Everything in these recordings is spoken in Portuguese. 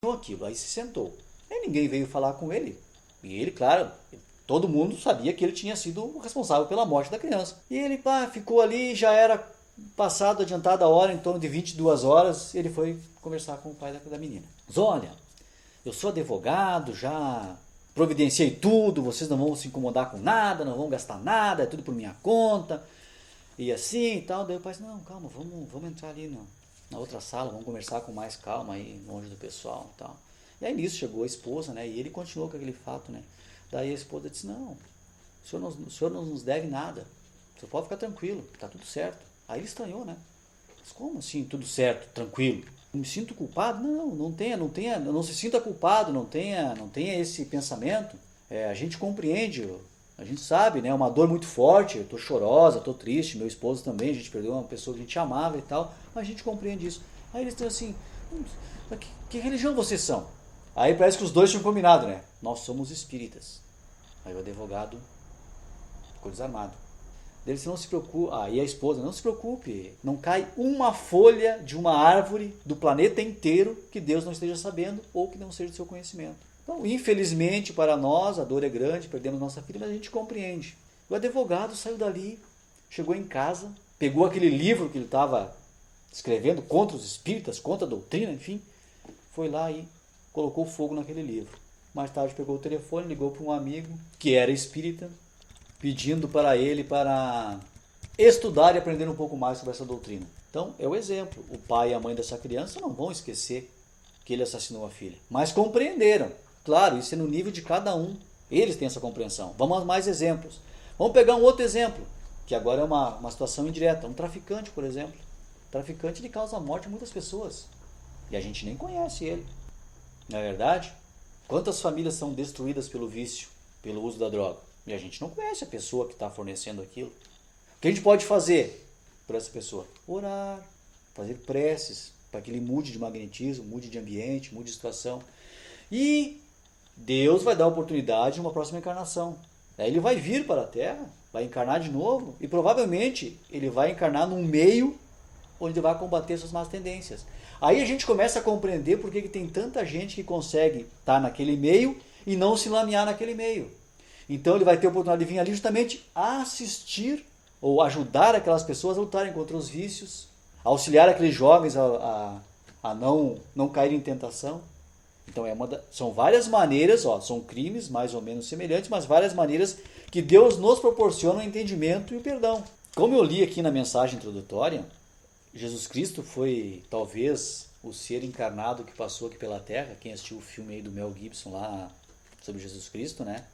aquilo, aí se sentou. Aí ninguém veio falar com ele. E ele, claro, todo mundo sabia que ele tinha sido o responsável pela morte da criança. E ele ficou ali, já era passado, adiantada a hora, em torno de 22 horas, ele foi conversar com o pai da menina. Diz, olha, eu sou advogado, já providenciei tudo, vocês não vão se incomodar com nada, não vão gastar nada, é tudo por minha conta. E assim e tal. Daí o pai disse, não, calma, vamos entrar ali na outra sala, vamos conversar com mais calma aí, longe do pessoal e tal. E aí nisso chegou a esposa, né? E ele continuou com aquele fato, né? Daí a esposa disse, não, o senhor não nos deve nada. O senhor pode ficar tranquilo, tá tudo certo. Aí ele estranhou, né? Mas como assim, tudo certo, tranquilo? Eu me sinto culpado? Não, não se sinta culpado, não tenha esse pensamento. A gente compreende, a gente sabe, né? É uma dor muito forte, eu tô chorosa, tô triste, meu esposo também, a gente perdeu uma pessoa que a gente amava e tal, mas a gente compreende isso. Aí eles estão assim, que religião vocês são? Aí parece que os dois tinham combinado, né? Nós somos espíritas. Aí o advogado ficou desarmado. Ele não se preocupe, aí a esposa, não se preocupe, não cai uma folha de uma árvore do planeta inteiro que Deus não esteja sabendo ou que não seja do seu conhecimento. Então, infelizmente para nós, a dor é grande, perdemos nossa filha, mas a gente compreende. O advogado saiu dali, chegou em casa, pegou aquele livro que ele estava escrevendo contra os espíritas, contra a doutrina, enfim, foi lá e colocou fogo naquele livro. Mais tarde pegou o telefone, ligou para um amigo que era espírita, pedindo para ele para estudar e aprender um pouco mais sobre essa doutrina. Então, é o exemplo. O pai e a mãe dessa criança não vão esquecer que ele assassinou a filha, mas compreenderam. Claro, isso é no nível de cada um. Eles têm essa compreensão. Vamos a mais exemplos. Vamos pegar um outro exemplo, que agora é uma situação indireta. Um traficante, por exemplo. O traficante, ele causa a morte de muitas pessoas. E a gente nem conhece ele. Não é verdade? Quantas famílias são destruídas pelo vício, pelo uso da droga? E a gente não conhece a pessoa que está fornecendo aquilo. O que a gente pode fazer por essa pessoa? Orar, fazer preces, para que ele mude de magnetismo, mude de ambiente, mude de situação. E Deus vai dar a oportunidade de uma próxima encarnação. Aí ele vai vir para a Terra, vai encarnar de novo, e provavelmente ele vai encarnar num meio onde ele vai combater suas más tendências. Aí a gente começa a compreender por que tem tanta gente que consegue estar naquele meio e não se lamear naquele meio. Então ele vai ter a oportunidade de vir ali justamente assistir ou ajudar aquelas pessoas a lutarem contra os vícios, auxiliar aqueles jovens a não caírem em tentação. Então são várias maneiras, são crimes mais ou menos semelhantes, mas várias maneiras que Deus nos proporciona o entendimento e o perdão. Como eu li aqui na mensagem introdutória, Jesus Cristo foi talvez o ser encarnado que passou aqui pela Terra. Quem assistiu o filme aí do Mel Gibson lá sobre Jesus Cristo, né?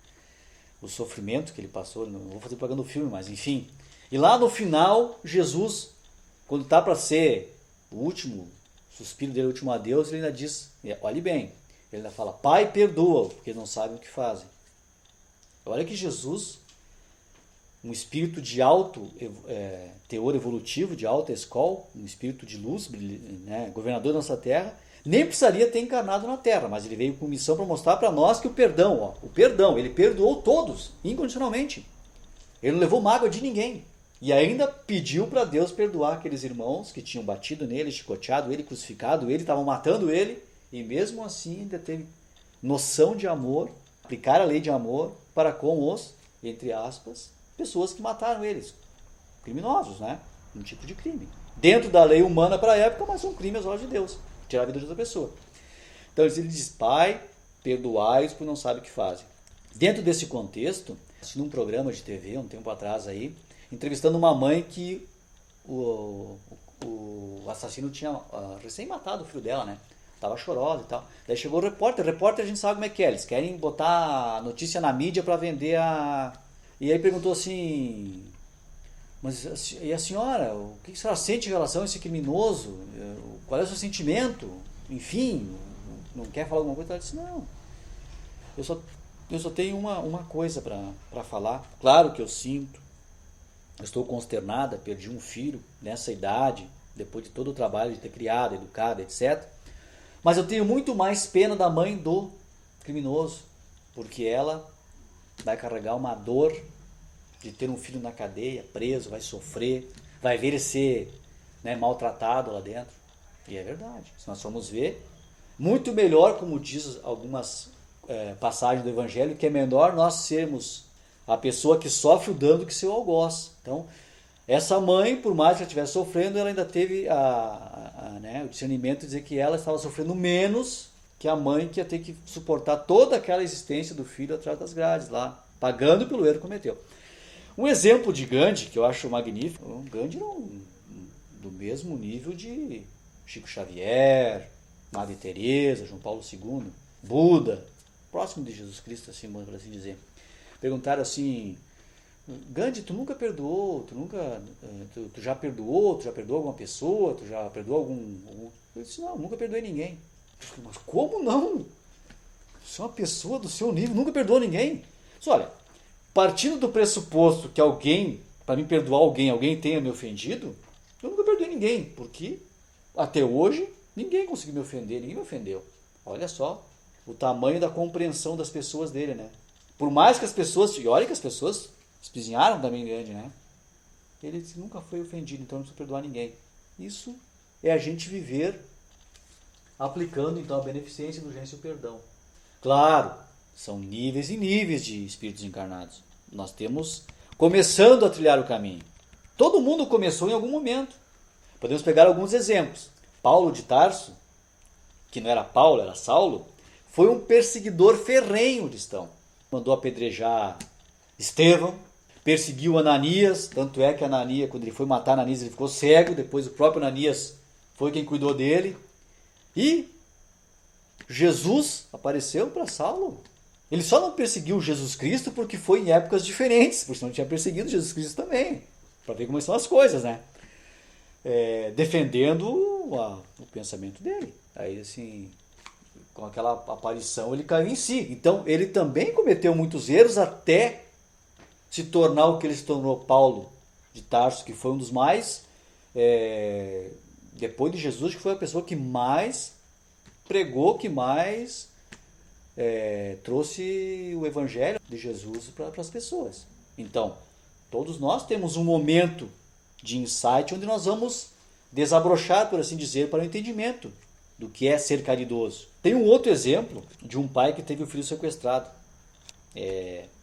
O sofrimento que ele passou, não vou fazer propaganda do filme, mas enfim. E lá no final, Jesus, quando está para ser o último suspiro dele, o último adeus, ele ainda diz, olhe bem, ele ainda fala, Pai, perdoa, porque não sabem o que fazem. Olha que Jesus, um espírito de alto teor evolutivo, de alta escola, um espírito de luz, né, governador da nossa terra, nem precisaria ter encarnado na Terra, mas ele veio com missão para mostrar para nós que o perdão, ele perdoou todos, incondicionalmente. Ele não levou mágoa de ninguém. E ainda pediu para Deus perdoar aqueles irmãos que tinham batido nele, chicoteado ele, crucificado ele, estavam matando ele, e mesmo assim ainda teve noção de amor, aplicar a lei de amor para com os, entre aspas, pessoas que mataram eles. Criminosos, né? Um tipo de crime. Dentro da lei humana para a época, mas um crime aos olhos de Deus. Tirar a vida de outra pessoa. Então ele diz, Pai, perdoai-os por não sabem o que fazem. Dentro desse contexto, assistindo um programa de TV um tempo atrás aí, entrevistando uma mãe que o assassino tinha recém matado o filho dela, né? Tava chorosa e tal. Daí chegou o repórter a gente sabe como é que é, eles querem botar a notícia na mídia para vender a... E aí perguntou assim, mas e a senhora, o que a senhora sente em relação a esse criminoso? Qual é o seu sentimento? Enfim, não quer falar alguma coisa? Ela disse, não, eu só tenho uma coisa para falar. Claro que eu sinto, eu estou consternada, perdi um filho nessa idade, depois de todo o trabalho de ter criado, educado, etc. Mas eu tenho muito mais pena da mãe do criminoso, porque ela vai carregar uma dor de ter um filho na cadeia, preso, vai sofrer, vai ver ele ser, né, maltratado lá dentro. E é verdade. Se nós formos ver, Muito melhor, como diz algumas passagens do Evangelho, que é melhor nós sermos a pessoa que sofre o dano que seu algoz. Então, essa mãe, por mais que ela estivesse sofrendo, ela ainda teve o discernimento de dizer que ela estava sofrendo menos que a mãe que ia ter que suportar toda aquela existência do filho atrás das grades lá, pagando pelo erro que cometeu. Um exemplo de Gandhi, que eu acho magnífico, o Gandhi era do mesmo nível de Chico Xavier, Madre Teresa, João Paulo II, Buda, próximo de Jesus Cristo, assim, por assim dizer. Perguntaram assim: Gandhi, tu nunca perdoou, tu já perdoou alguma pessoa, tu já perdoou algum... Eu disse: não, nunca perdoei ninguém. Mas como não? Você é uma pessoa do seu nível, nunca perdoou ninguém? Mas olha, partindo do pressuposto que alguém, para me perdoar alguém tenha me ofendido, eu nunca perdoei ninguém, porque até hoje ninguém conseguiu me ofender, ninguém me ofendeu. Olha só o tamanho da compreensão das pessoas dele, né? Por mais que as pessoas, e olha que as pessoas espizinharam também grande, né? Ele disse, nunca foi ofendido, então não precisa perdoar ninguém. Isso é a gente viver aplicando então a beneficência, a indulgência e o perdão. Claro, são níveis e níveis de espíritos encarnados. Nós temos começando a trilhar o caminho. Todo mundo começou em algum momento. Podemos pegar alguns exemplos. Paulo de Tarso, que não era Paulo, era Saulo, foi um perseguidor ferrenho cristão. Mandou apedrejar Estevão, perseguiu Ananias, tanto é que Ananias, quando ele foi matar Ananias, ele ficou cego, depois o próprio Ananias foi quem cuidou dele. E Jesus apareceu para Saulo. Ele só não perseguiu Jesus Cristo porque foi em épocas diferentes, porque senão tinha perseguido Jesus Cristo também. Para ver como são as coisas, né? Defendendo o pensamento dele. Aí, assim, com aquela aparição, ele caiu em si. Então, ele também cometeu muitos erros até se tornar o que ele se tornou, Paulo de Tarso, que foi um dos mais, depois de Jesus, que foi a pessoa que mais pregou, que mais trouxe o evangelho de Jesus para as pessoas. Então, todos nós temos um momento de insight onde nós vamos desabrochar, por assim dizer, para o entendimento do que é ser caridoso. Tem um outro exemplo de um pai que teve o filho sequestrado.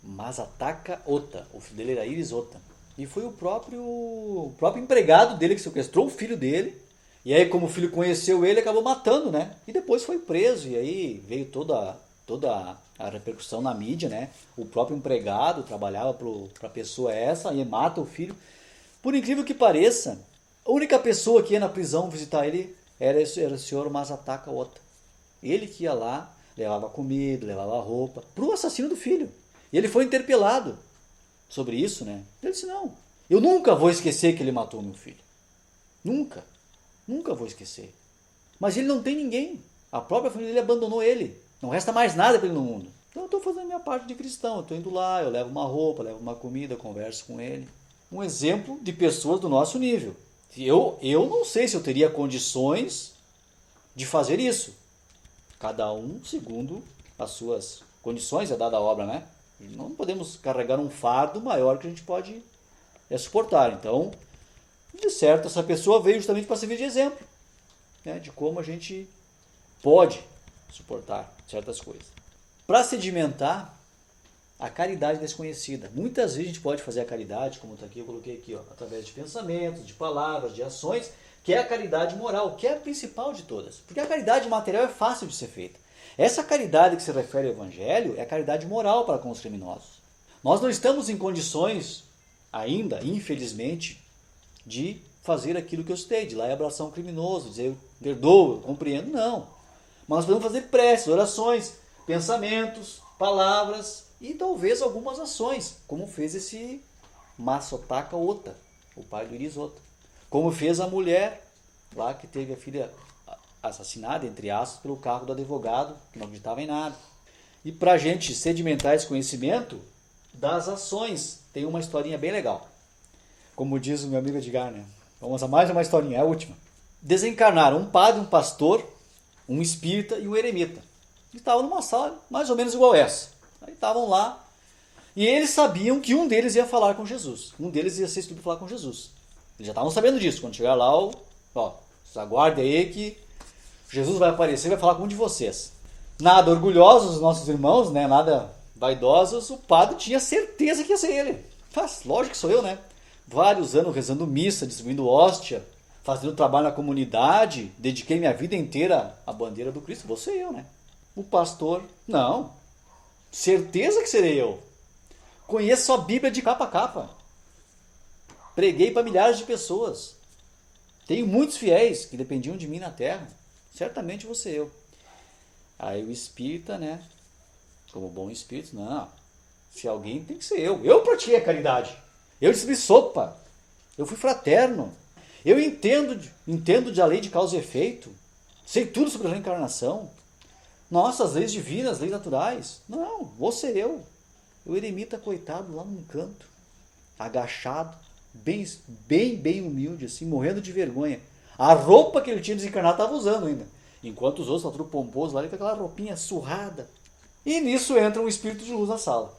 Masataka Ota, o filho dele era Iris Ota. E foi o próprio empregado dele que sequestrou o filho dele. E aí, como o filho conheceu ele, acabou matando, né? E depois foi preso. E aí veio toda a repercussão na mídia, né? O próprio empregado trabalhava para a pessoa essa e mata o filho. Por incrível que pareça, a única pessoa que ia na prisão visitar ele era o senhor Masataka Ota. Ele que ia lá, levava comida, levava roupa para o assassino do filho. E ele foi interpelado sobre isso, né? Ele disse, não, eu nunca vou esquecer que ele matou meu filho. Nunca. Nunca vou esquecer. Mas ele não tem ninguém. A própria família dele abandonou ele. Não resta mais nada para ele no mundo. Então eu estou fazendo a minha parte de cristão. Eu estou indo lá, eu levo uma roupa, levo uma comida, converso com ele. Um exemplo de pessoas do nosso nível. Eu não sei se eu teria condições de fazer isso. Cada um segundo as suas condições, é dada a obra, né? Não podemos carregar um fardo maior que a gente pode suportar. Então, de certo, essa pessoa veio justamente para servir de exemplo, né, de como a gente pode suportar certas coisas. Para sedimentar a caridade desconhecida. Muitas vezes a gente pode fazer a caridade, como está aqui, eu coloquei aqui, ó, através de pensamentos, de palavras, de ações, que é a caridade moral, que é a principal de todas. Porque a caridade material é fácil de ser feita. Essa caridade que se refere ao Evangelho é a caridade moral para com os criminosos. Nós não estamos em condições ainda, infelizmente, de fazer aquilo que eu citei, de ir lá e abraçar um criminoso, dizer eu perdoo, eu compreendo, não. Mas nós podemos fazer preces, orações, pensamentos, palavras e talvez algumas ações, como fez esse Masataka Ota, o pai do Iris Ota. Como fez a mulher lá que teve a filha assassinada, entre aspas, pelo carro do advogado, que não acreditava em nada. E para a gente sedimentar esse conhecimento das ações, tem uma historinha bem legal. Como diz o meu amigo Edgar, né? Vamos a mais uma historinha, é a última. Desencarnaram um padre, um pastor, um espírita e um eremita. Eles estavam numa sala mais ou menos igual essa. Aí estavam lá e eles sabiam que um deles ia falar com Jesus. Um deles ia ser instruído a falar com Jesus. Eles já estavam sabendo disso. Quando chegar lá, aguarde aí que Jesus vai aparecer e vai falar com um de vocês. Nada orgulhosos os nossos irmãos, né? Nada vaidosos, o padre tinha certeza que ia ser ele. Mas lógico que sou eu, né? Vários anos rezando missa, distribuindo hóstia, fazendo trabalho na comunidade, dediquei minha vida inteira à bandeira do Cristo, vou ser eu, né? O pastor, não. Certeza que serei eu. Conheço a Bíblia de capa a capa. Preguei para milhares de pessoas. Tenho muitos fiéis que dependiam de mim na terra. Certamente vou ser eu. Aí o espírita, né? Como bom espírito, não. Se alguém tem que ser eu. Eu pratiquei a caridade. Eu distribuí sopa. Eu fui fraterno. Eu entendo de a lei de causa e efeito. Sei tudo sobre a reencarnação. Nossa, as leis divinas, as leis naturais. Não, vou ser eu. O eremita coitado lá num canto, agachado, bem humilde, assim, morrendo de vergonha. A roupa que ele tinha desencarnado estava usando ainda. Enquanto os outros estavam tudo pomposos lá, ele com aquela roupinha surrada. E nisso entra um espírito de luz na sala.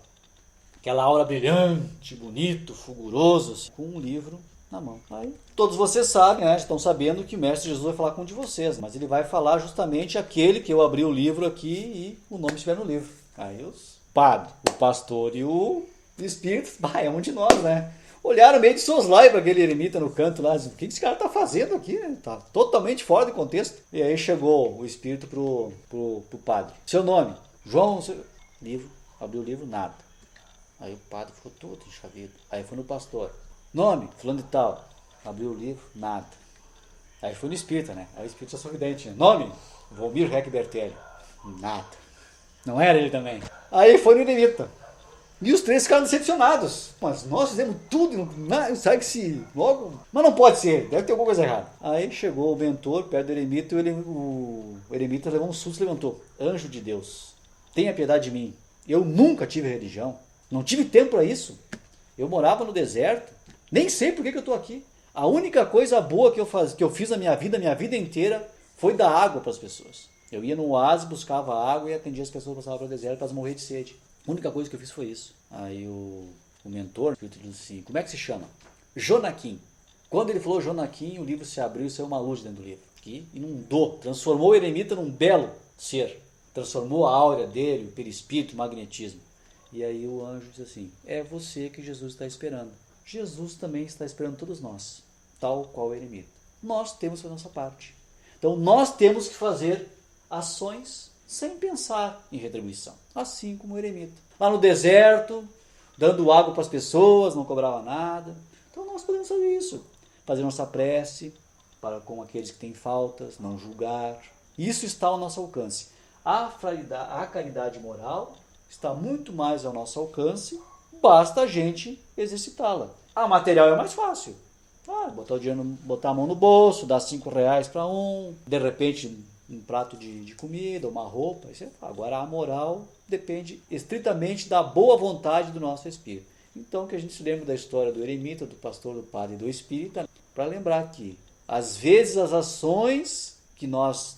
Aquela aura brilhante, bonito, fulguroso, assim, com um livro na mão. Aí, todos vocês sabem, né, estão sabendo que o Mestre Jesus vai falar com um de vocês, mas ele vai falar justamente aquele que eu abri o livro aqui e o nome estiver no livro. Aí os padres, o pastor e o espírito, é um de nós, né? Olharam meio de soslaio para aquele eremita no canto lá, o que esse cara tá fazendo aqui, né? Tá totalmente fora de contexto. E aí chegou o espírito pro padre. Seu nome? João, livro, abriu o livro, nada. Aí o padre ficou todo enxavido. Aí foi no pastor. Nome, fulano de tal. Abriu o livro, nada. Aí foi no espírita, né? Aí o espírito já sorridente. Nome, Volmir Rec Bertelli. Nada. Não era ele também. Aí foi no eremita. E os três ficaram decepcionados. Mas nós fizemos tudo, sabe que se logo... Mas não pode ser, deve ter alguma coisa errada. Aí chegou o mentor perto do eremita e o eremita levou um susto e levantou. Anjo de Deus, tenha piedade de mim. Eu nunca tive religião. Não tive tempo para isso. Eu morava no deserto. Nem sei por que eu estou aqui. A única coisa boa que eu fiz na minha vida inteira, foi dar água para as pessoas. Eu ia no oásis, buscava água e atendia as pessoas que passavam para o deserto para elas morrer de sede. A única coisa que eu fiz foi isso. Aí o mentor disse assim, como é que se chama? Jonaquim. Quando ele falou Jonaquim, o livro se abriu e saiu uma luz dentro do livro. Que inundou, transformou o eremita num belo ser. Transformou a áurea dele, o perispírito, o magnetismo. E aí o anjo disse assim, é você que Jesus está esperando. Jesus também está esperando todos nós, tal qual o eremita. Nós temos que fazer a nossa parte. Então nós temos que fazer ações sem pensar em retribuição, assim como o eremita. Lá no deserto, dando água para as pessoas, não cobrava nada. Então nós podemos fazer isso. Fazer nossa prece para com aqueles que têm faltas, não julgar. Isso está ao nosso alcance. A caridade moral está muito mais ao nosso alcance, basta a gente exercitá-la. A material é mais fácil. Botar a mão no bolso, dar R$5 para um, de repente um prato de comida, uma roupa. Agora a moral depende estritamente da boa vontade do nosso espírito. Então que a gente se lembre da história do eremita, do pastor, do padre e do espírita, para lembrar que às vezes as ações que nós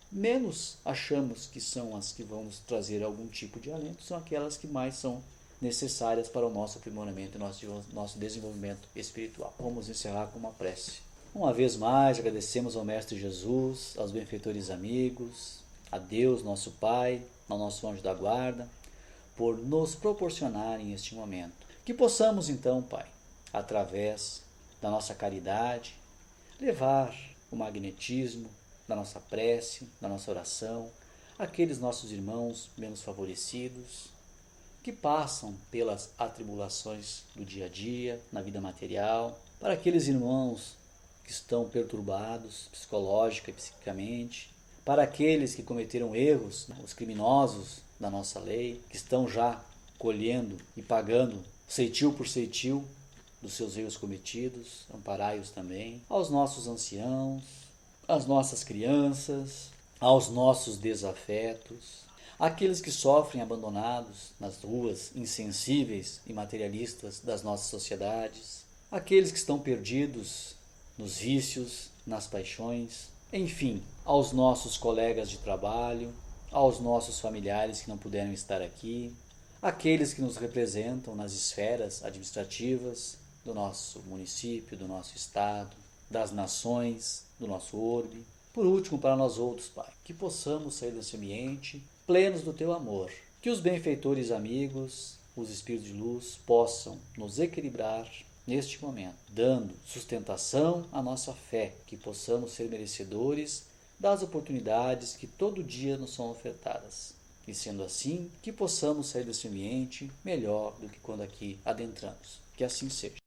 menos achamos que são as que vão nos trazer algum tipo de alento, são aquelas que mais são necessárias para o nosso aprimoramento e nosso desenvolvimento espiritual. Vamos encerrar com uma prece. Uma vez mais, agradecemos ao Mestre Jesus, aos benfeitores amigos, a Deus, nosso Pai, ao nosso anjo da guarda, por nos proporcionarem este momento. Que possamos então, Pai, através da nossa caridade, levar o magnetismo da nossa prece, da nossa oração, àqueles nossos irmãos menos favorecidos, que passam pelas atribulações do dia a dia, na vida material, para aqueles irmãos que estão perturbados psicológica e psiquicamente, para aqueles que cometeram erros, os criminosos da nossa lei, que estão já colhendo e pagando ceitil por ceitil dos seus erros cometidos, amparai-os também, aos nossos anciãos, às nossas crianças, aos nossos desafetos, aqueles que sofrem abandonados nas ruas insensíveis e materialistas das nossas sociedades, aqueles que estão perdidos nos vícios, nas paixões, enfim, aos nossos colegas de trabalho, aos nossos familiares que não puderam estar aqui, aqueles que nos representam nas esferas administrativas do nosso município, do nosso estado, das nações, do nosso orbe, Por último, para nós outros, Pai, que possamos sair desse ambiente plenos do Teu amor. Que os benfeitores amigos, os Espíritos de luz, possam nos equilibrar neste momento, dando sustentação à nossa fé, que possamos ser merecedores das oportunidades que todo dia nos são ofertadas. E sendo assim, que possamos sair desse ambiente melhor do que quando aqui adentramos. Que assim seja.